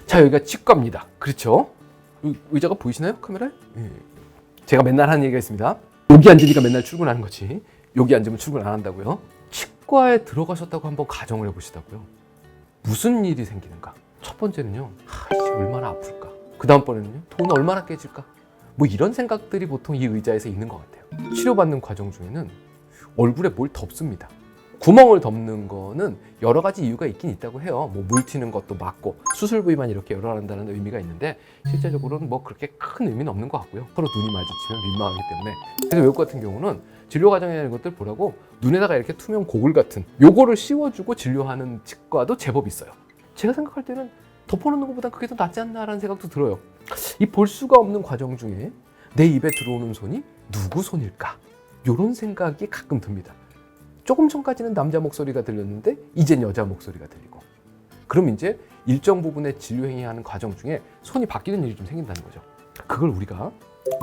자, 여기가 치과입니다. 그렇죠? 의자가 보이시나요? 카메라에? 예. 제가 맨날 하는 얘기가 있습니다. 여기 앉으니까 맨날 출근하는 거지. 여기 앉으면 출근 안 한다고요? 치과에 들어가셨다고 한번 가정을 해보시다고요. 무슨 일이 생기는가? 첫 번째는요, 이제 얼마나 아플까? 그 다음번에는요, 돈 얼마나 깨질까? 뭐 이런 생각들이 보통 이 의자에서 있는 것 같아요. 치료받는 과정 중에는 얼굴에 뭘 덮습니다. 구멍을 덮는 거는 여러 가지 이유가 있긴 있다고 해요. 뭐 물 튀는 것도 막고 수술 부위만 이렇게 열어한다는 의미가 있는데 실제적으로는 뭐 그렇게 큰 의미는 없는 것 같고요. 서로 눈이 마주치면 민망하기 때문에. 그래서 외국 같은 경우는 진료 과정에 이런 것들 보라고 눈에다가 이렇게 투명 고글 같은 요거를 씌워주고 진료하는 치과도 제법 있어요. 제가 생각할 때는 덮어놓는 것보다 그게 더 낫지 않나라는 생각도 들어요. 이 볼 수가 없는 과정 중에 내 입에 들어오는 손이 누구 손일까? 이런 생각이 가끔 듭니다. 조금 전까지는 남자 목소리가 들렸는데 이젠 여자 목소리가 들리고, 그럼 이제 일정 부분의 진료 행위하는 과정 중에 손이 바뀌는 일이 좀 생긴다는 거죠. 그걸 우리가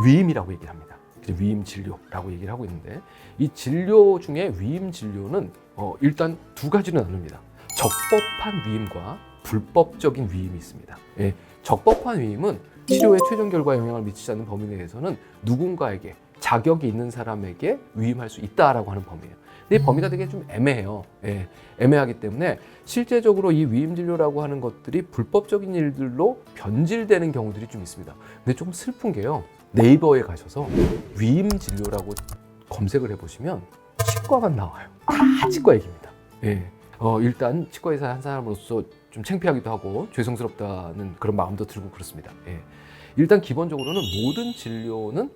위임이라고 얘기를 합니다. 위임 진료라고 얘기를 하고 있는데, 이 진료 중에 위임 진료는 일단 두 가지로 나눕니다. 적법한 위임과 불법적인 위임이 있습니다. 예, 적법한 위임은 치료의 최종 결과에 영향을 미치지 않는 범위 내에서는 누군가에게, 자격이 있는 사람에게 위임할 수 있다라고 하는 범위예요. 근데 이 범위가 되게 좀 애매해요. 예, 애매하기 때문에 실제적으로 이 위임 진료라고 하는 것들이 불법적인 일들로 변질되는 경우들이 좀 있습니다. 근데 조금 슬픈 게요, 네이버에 가셔서 위임 진료라고 검색을 해보시면 치과가 나와요. 다 치과 얘기입니다. 예, 일단 치과 의사 한 사람으로서 좀 창피하기도 하고 죄송스럽다는 그런 마음도 들고 그렇습니다. 예, 일단 기본적으로는 모든 진료는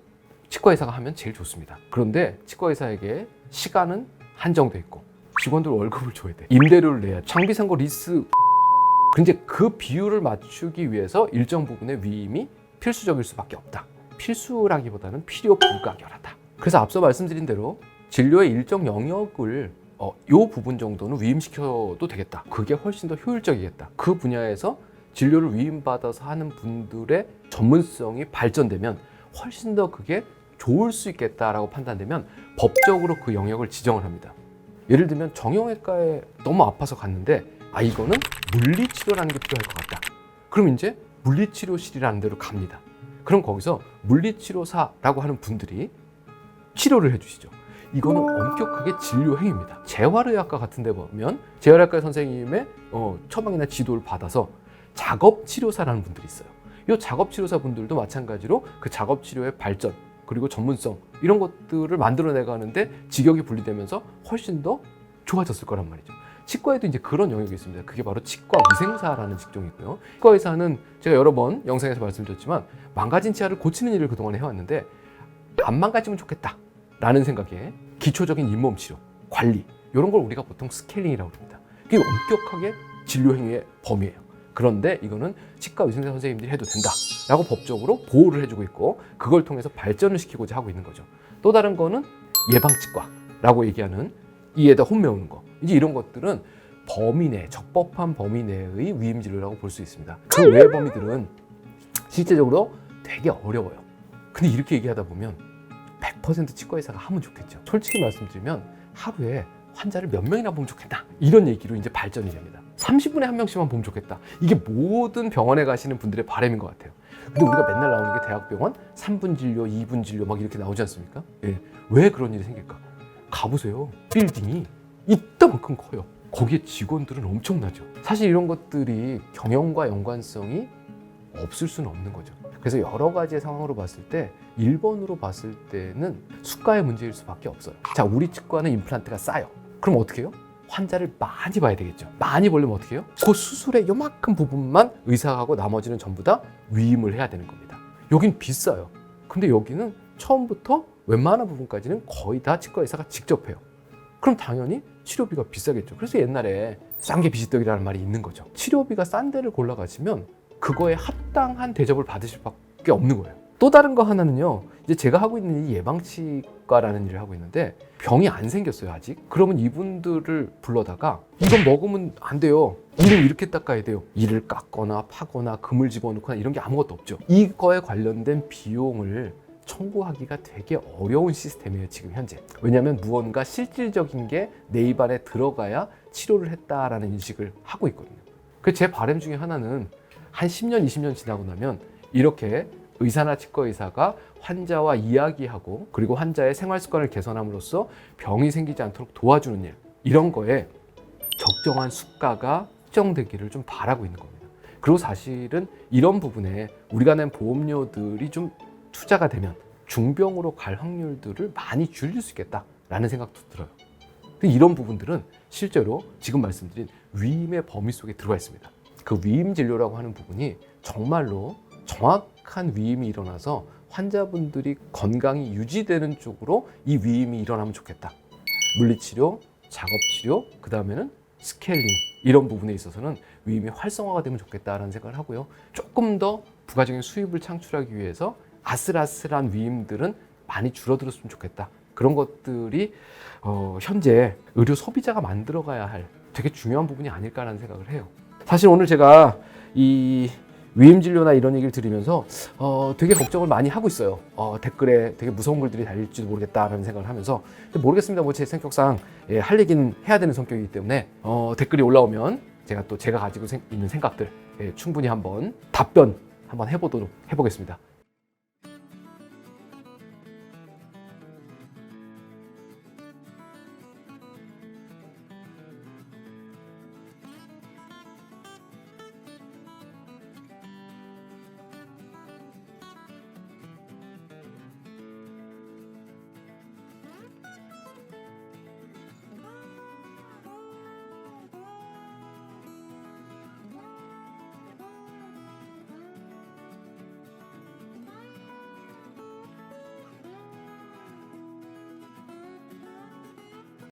치과 의사가 하면 제일 좋습니다. 그런데 치과 의사에게 시간은 한정돼 있고 직원들 월급을 줘야 돼. 임대료를 내야, 장비 산거 리스. 근데 그 비율을 맞추기 위해서 일정 부분의 위임이 필수적일 수밖에 없다. 필수라기보다는 필요 불가결하다. 그래서 앞서 말씀드린 대로 진료의 일정 영역을 요 부분 정도는 위임시켜도 되겠다. 그게 훨씬 더 효율적이겠다. 그 분야에서 진료를 위임받아서 하는 분들의 전문성이 발전되면 훨씬 더 그게 좋을 수 있겠다라고 판단되면 법적으로 그 영역을 지정을 합니다. 예를 들면 정형외과에 너무 아파서 갔는데 이거는 물리치료라는 게 필요할 것 같다. 그럼 이제 물리치료실이라는 데로 갑니다. 그럼 거기서 물리치료사라고 하는 분들이 치료를 해주시죠. 이거는 엄격하게 진료 행위입니다. 재활의학과 같은 데 보면 재활의학과 선생님의 처방이나 지도를 받아서 작업치료사라는 분들이 있어요. 이 작업치료사 분들도 마찬가지로 그 작업치료의 발전 그리고 전문성 이런 것들을 만들어내가는데 직역이 분리되면서 훨씬 더 좋아졌을 거란 말이죠. 치과에도 이제 그런 영역이 있습니다. 그게 바로 치과위생사라는 직종이고요. 치과의사는 제가 여러 번 영상에서 말씀드렸지만 망가진 치아를 고치는 일을 그동안 해왔는데 안 망가지면 좋겠다 라는 생각에 기초적인 잇몸 치료, 관리 이런 걸 우리가 보통 스케일링이라고 합니다. 이게 엄격하게 진료 행위의 범위예요. 그런데 이거는 치과 위생사 선생님들이 해도 된다라고 법적으로 보호를 해주고 있고 그걸 통해서 발전을 시키고자 하고 있는 거죠. 또 다른 거는 예방치과라고 얘기하는 이에다 혼매우는 거. 이제 이런 것들은 범위 내, 적법한 범위 내의 위임 진료라고 볼 수 있습니다. 그 외의 범위들은 실제적으로 되게 어려워요. 근데 이렇게 얘기하다 보면 100% 치과의사가 하면 좋겠죠. 솔직히 말씀드리면 하루에 환자를 몇 명이나 보면 좋겠다 이런 얘기로 이제 발전이 됩니다. 30분에 한 명씩만 보면 좋겠다. 이게 모든 병원에 가시는 분들의 바람인 것 같아요. 근데 우리가 맨날 나오는 게 대학병원 3분 진료, 2분 진료 막 이렇게 나오지 않습니까? 예. 왜 그런 일이 생길까? 가보세요. 빌딩이 이따만큼 커요. 거기에 직원들은 엄청나죠. 사실 이런 것들이 경영과 연관성이 없을 수는 없는 거죠. 그래서 여러 가지의 상황으로 봤을 때 1번으로 봤을 때는 수가의 문제일 수밖에 없어요. 자, 우리 치과는 임플란트가 싸요. 그럼 어떻게 해요? 환자를 많이 봐야 되겠죠. 많이 보려면 어떻게 해요? 그 수술의 요만큼 부분만 의사가 하고 나머지는 전부 다 위임을 해야 되는 겁니다. 여긴 비싸요. 근데 여기는 처음부터 웬만한 부분까지는 거의 다 치과 의사가 직접 해요. 그럼 당연히 치료비가 비싸겠죠. 그래서 옛날에 싼 게 비지떡이라는 말이 있는 거죠. 치료비가 싼 데를 골라가시면 그거에 합당한 대접을 받으실 밖에 없는 거예요. 또 다른 거 하나는요, 이제 제가 하고 있는 이 예방치과라는 일을 하고 있는데 병이 안 생겼어요 아직. 그러면 이분들을 불러다가 이건 먹으면 안 돼요, 이를 이렇게 닦아야 돼요, 이를 깎거나 파거나 금을 집어넣거나 이런 게 아무것도 없죠. 이거에 관련된 비용을 청구하기가 되게 어려운 시스템이에요 지금 현재. 왜냐하면 무언가 실질적인 게 내 입안에 들어가야 치료를 했다라는 인식을 하고 있거든요. 그 제 바람 중에 하나는 한 10년, 20년 지나고 나면 이렇게 의사나 치과 의사가 환자와 이야기하고 그리고 환자의 생활 습관을 개선함으로써 병이 생기지 않도록 도와주는 일, 이런 거에 적정한 수가가 책정되기를 좀 바라고 있는 겁니다. 그리고 사실은 이런 부분에 우리가 낸 보험료들이 좀 투자가 되면 중병으로 갈 확률들을 많이 줄일 수 있겠다라는 생각도 들어요. 근데 이런 부분들은 실제로 지금 말씀드린 위임의 범위 속에 들어가 있습니다. 그 위임 진료라고 하는 부분이 정말로 정확한 위임이 일어나서 환자분들이 건강이 유지되는 쪽으로 이 위임이 일어나면 좋겠다. 물리치료, 작업치료, 그 다음에는 스케일링, 이런 부분에 있어서는 위임이 활성화가 되면 좋겠다라는 생각을 하고요. 조금 더 부가적인 수입을 창출하기 위해서 아슬아슬한 위임들은 많이 줄어들었으면 좋겠다. 그런 것들이 현재 의료 소비자가 만들어가야 할 되게 중요한 부분이 아닐까라는 생각을 해요. 사실 오늘 제가 이 위임 진료나 이런 얘기를 들으면서 되게 걱정을 많이 하고 있어요. 댓글에 되게 무서운 글들이 달릴지도 모르겠다라는 생각을 하면서, 근데 모르겠습니다. 뭐 제 성격상 할 얘기는 해야 되는 성격이기 때문에 댓글이 올라오면 제가 가지고 있는 생각들 충분히 한번 답변 한번 해보겠습니다.